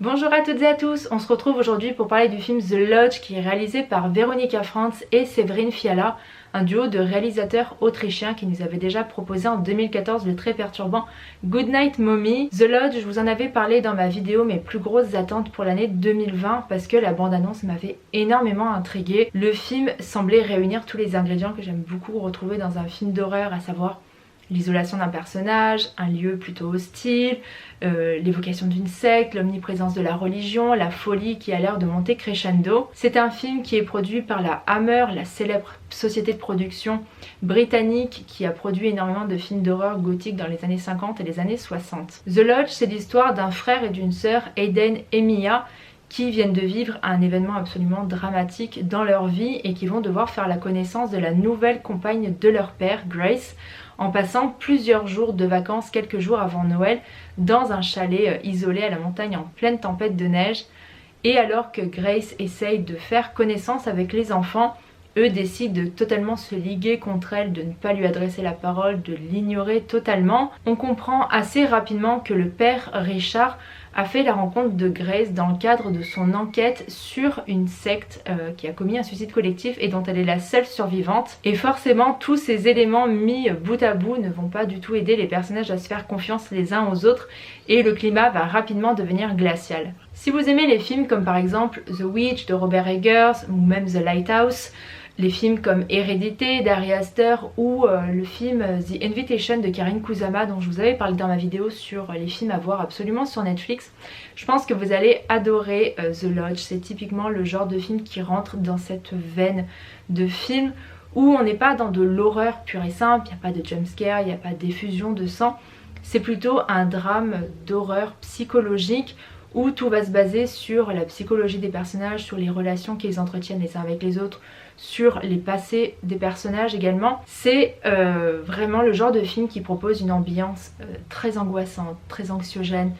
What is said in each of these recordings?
Bonjour à toutes et à tous, on se retrouve aujourd'hui pour parler du film The Lodge qui est réalisé par Veronika Franz et Séverine Fiala, un duo de réalisateurs autrichiens qui nous avait déjà proposé en 2014 le très perturbant Goodnight Mommy. The Lodge, je vous en avais parlé dans ma vidéo mes plus grosses attentes pour l'année 2020 parce que la bande-annonce m'avait énormément intriguée. Le film semblait réunir tous les ingrédients que j'aime beaucoup retrouver dans un film d'horreur, à savoir l'isolation d'un personnage, un lieu plutôt hostile, l'évocation d'une secte, l'omniprésence de la religion, la folie qui a l'air de monter crescendo. C'est un film qui est produit par la Hammer, la célèbre société de production britannique qui a produit énormément de films d'horreur gothique dans les années 50 et les années 60. The Lodge, c'est l'histoire d'un frère et d'une sœur, Aiden et Mia, qui viennent de vivre un événement absolument dramatique dans leur vie et qui vont devoir faire la connaissance de la nouvelle compagne de leur père, Grace, en passant plusieurs jours de vacances, quelques jours avant Noël, dans un chalet isolé à la montagne en pleine tempête de neige. Et alors que Grace essaye de faire connaissance avec les enfants, eux décident de totalement se liguer contre elle, de ne pas lui adresser la parole, de l'ignorer totalement. On comprend assez rapidement que le père Richard a fait la rencontre de Grace dans le cadre de son enquête sur une secte qui a commis un suicide collectif et dont elle est la seule survivante. Et forcément, tous ces éléments mis bout à bout ne vont pas du tout aider les personnages à se faire confiance les uns aux autres et le climat va rapidement devenir glacial. Si vous aimez les films comme par exemple The Witch de Robert Eggers ou même The Lighthouse, les films comme Hérédité d'Ari Aster ou le film The Invitation de Karyn Kusama dont je vous avais parlé dans ma vidéo sur les films à voir absolument sur Netflix, je pense que vous allez adorer The Lodge. C'est typiquement le genre de film qui rentre dans cette veine de film où on n'est pas dans de l'horreur pure et simple, il n'y a pas de jumpscare, il n'y a pas d'effusion de sang, c'est plutôt un drame d'horreur psychologique où tout va se baser sur la psychologie des personnages, sur les relations qu'ils entretiennent les uns avec les autres, sur les passés des personnages également. C'est vraiment le genre de film qui propose une ambiance très angoissante, très anxiogène.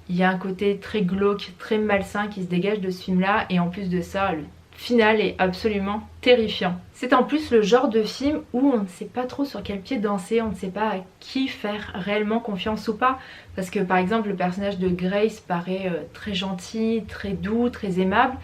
Il y a un côté très glauque, très malsain qui se dégage de ce film-là et en plus de ça, le final est absolument terrifiant. C'est en plus le genre de film où on ne sait pas trop sur quel pied danser, on ne sait pas à qui faire réellement confiance ou pas. Parce que par exemple le personnage de Grace paraît très gentil, très doux, très aimable,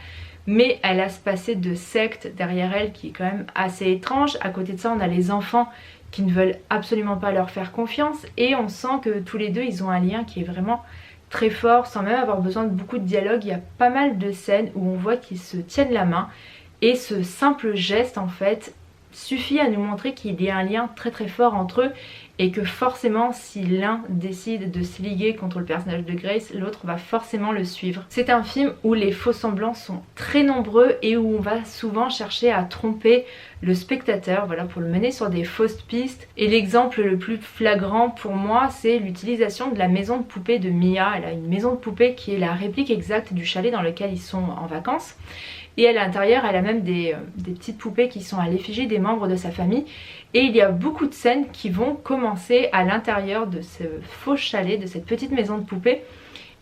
mais elle a ce passé de secte derrière elle qui est quand même assez étrange. À côté de ça, on a les enfants qui ne veulent absolument pas leur faire confiance et on sent que tous les deux ils ont un lien qui est vraiment très fort sans même avoir besoin de beaucoup de dialogue. Il y a pas mal de scènes où on voit qu'ils se tiennent la main et ce simple geste en fait suffit à nous montrer qu'il y a un lien très très fort entre eux et que forcément si l'un décide de se liguer contre le personnage de Grace, l'autre va forcément le suivre. C'est un film où les faux semblants sont très nombreux et où on va souvent chercher à tromper le spectateur, voilà, pour le mener sur des fausses pistes. Et l'exemple le plus flagrant pour moi, c'est l'utilisation de la maison de poupée de Mia. Elle a une maison de poupée qui est la réplique exacte du chalet dans lequel ils sont en vacances. Et à l'intérieur, elle a même des petites poupées qui sont à l'effigie des membres de sa famille. Et il y a beaucoup de scènes qui vont commencer à l'intérieur de ce faux chalet, de cette petite maison de poupées.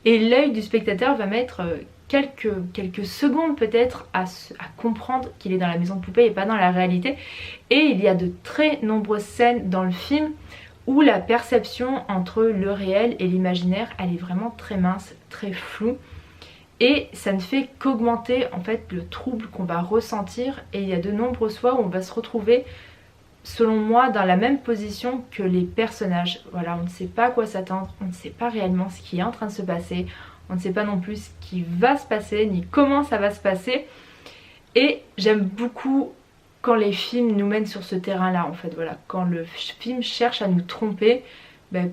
Et l'œil du spectateur va mettre quelques secondes peut-être à comprendre qu'il est dans la maison de poupée et pas dans la réalité. Et il y a de très nombreuses scènes dans le film où la perception entre le réel et l'imaginaire, elle est vraiment très mince, très floue. Et ça ne fait qu'augmenter en fait le trouble qu'on va ressentir et il y a de nombreuses fois où on va se retrouver selon moi dans la même position que les personnages. Voilà, on ne sait pas à quoi s'attendre, on ne sait pas réellement ce qui est en train de se passer, on ne sait pas non plus ce qui va se passer ni comment ça va se passer. Et j'aime beaucoup quand les films nous mènent sur ce terrain-là en fait, voilà, quand le film cherche à nous tromper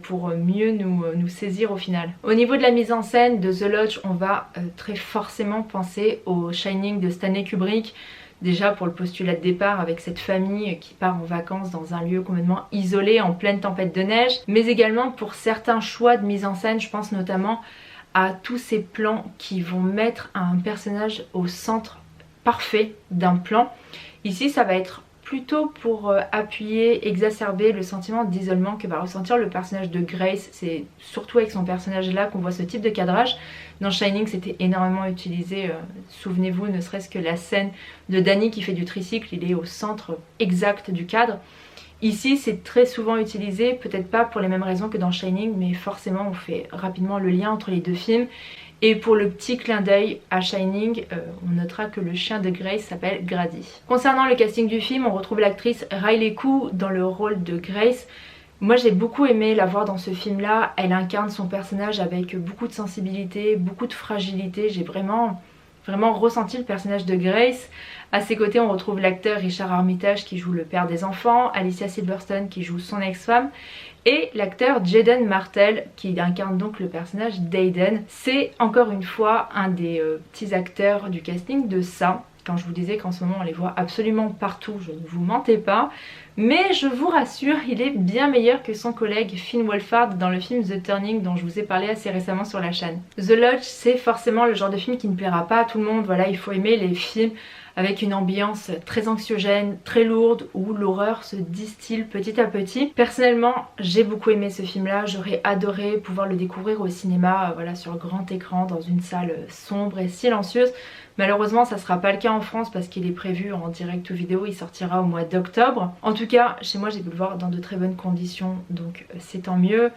pour mieux nous saisir au final. Au niveau de la mise en scène de The Lodge, on va très forcément penser au Shining de Stanley Kubrick. Déjà pour le postulat de départ avec cette famille qui part en vacances dans un lieu complètement isolé en pleine tempête de neige, mais également pour certains choix de mise en scène, je pense notamment à tous ces plans qui vont mettre un personnage au centre parfait d'un plan. Ici ça va être plutôt pour appuyer, exacerber le sentiment d'isolement que va ressentir le personnage de Grace. C'est surtout avec son personnage là qu'on voit ce type de cadrage. Dans Shining c'était énormément utilisé, souvenez-vous ne serait-ce que la scène de Danny qui fait du tricycle, il est au centre exact du cadre. Ici c'est très souvent utilisé, peut-être pas pour les mêmes raisons que dans Shining, mais forcément on fait rapidement le lien entre les deux films Et pour le petit clin d'œil à Shining, on notera que le chien de Grace s'appelle Grady. Concernant le casting du film, on retrouve l'actrice Riley Keough dans le rôle de Grace. Moi j'ai beaucoup aimé la voir dans ce film là, elle incarne son personnage avec beaucoup de sensibilité, beaucoup de fragilité, j'ai vraiment ressenti le personnage de Grace. À ses côtés on retrouve l'acteur Richard Armitage qui joue le père des enfants, Alicia Silverstone qui joue son ex-femme et l'acteur Jaden Martell qui incarne donc le personnage d'Aiden. C'est encore une fois un des petits acteurs du casting de ça. Quand je vous disais qu'en ce moment on les voit absolument partout, je ne vous mentais pas. Mais je vous rassure, il est bien meilleur que son collègue Finn Wolfhard dans le film The Turning dont je vous ai parlé assez récemment sur la chaîne. The Lodge, c'est forcément le genre de film qui ne plaira pas à tout le monde. Voilà, il faut aimer les films avec une ambiance très anxiogène, très lourde, où l'horreur se distille petit à petit. Personnellement, j'ai beaucoup aimé ce film-là, j'aurais adoré pouvoir le découvrir au cinéma, voilà, sur grand écran, dans une salle sombre et silencieuse. Malheureusement ça sera pas le cas en France parce qu'il est prévu en direct ou vidéo, il sortira au mois d'octobre. En tout cas chez moi j'ai pu le voir dans de très bonnes conditions, donc c'est tant mieux.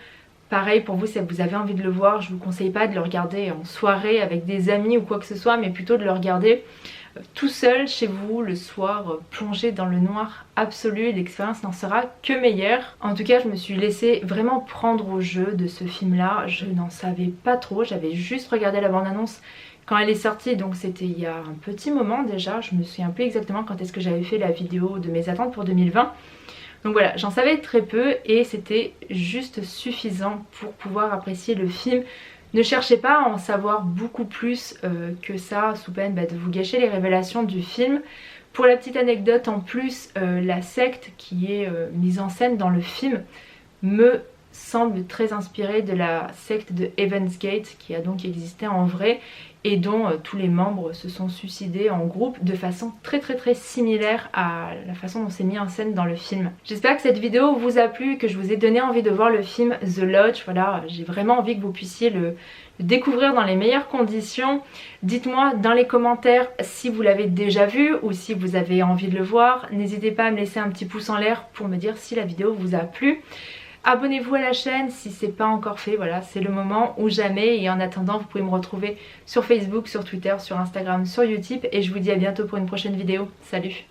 Pareil pour vous, si vous avez envie de le voir, je vous conseille pas de le regarder en soirée avec des amis ou quoi que ce soit, mais plutôt de le regarder tout seul chez vous le soir, plongé dans le noir absolu. L'expérience n'en sera que meilleure. En tout cas je me suis laissée vraiment prendre au jeu de ce film là, je n'en savais pas trop, j'avais juste regardé la bande-annonce quand elle est sortie, donc c'était il y a un petit moment déjà, je me souviens plus exactement quand est-ce que j'avais fait la vidéo de mes attentes pour 2020. Donc voilà, j'en savais très peu et c'était juste suffisant pour pouvoir apprécier le film. Ne cherchez pas à en savoir beaucoup plus que ça, sous peine de vous gâcher les révélations du film. Pour la petite anecdote en plus, la secte qui est mise en scène dans le film me semble très inspirée de la secte de Heaven's Gate qui a donc existé en vrai et dont tous les membres se sont suicidés en groupe de façon très similaire à la façon dont c'est mis en scène dans le film. J'espère que cette vidéo vous a plu, que je vous ai donné envie de voir le film The Lodge. Voilà, j'ai vraiment envie que vous puissiez le découvrir dans les meilleures conditions. Dites-moi dans les commentaires si vous l'avez déjà vu ou si vous avez envie de le voir. N'hésitez pas à me laisser un petit pouce en l'air pour me dire si la vidéo vous a plu. Abonnez-vous à la chaîne si c'est pas encore fait, voilà, c'est le moment ou jamais. Et en attendant, vous pouvez me retrouver sur Facebook, sur Twitter, sur Instagram, sur YouTube. Et je vous dis à bientôt pour une prochaine vidéo. Salut!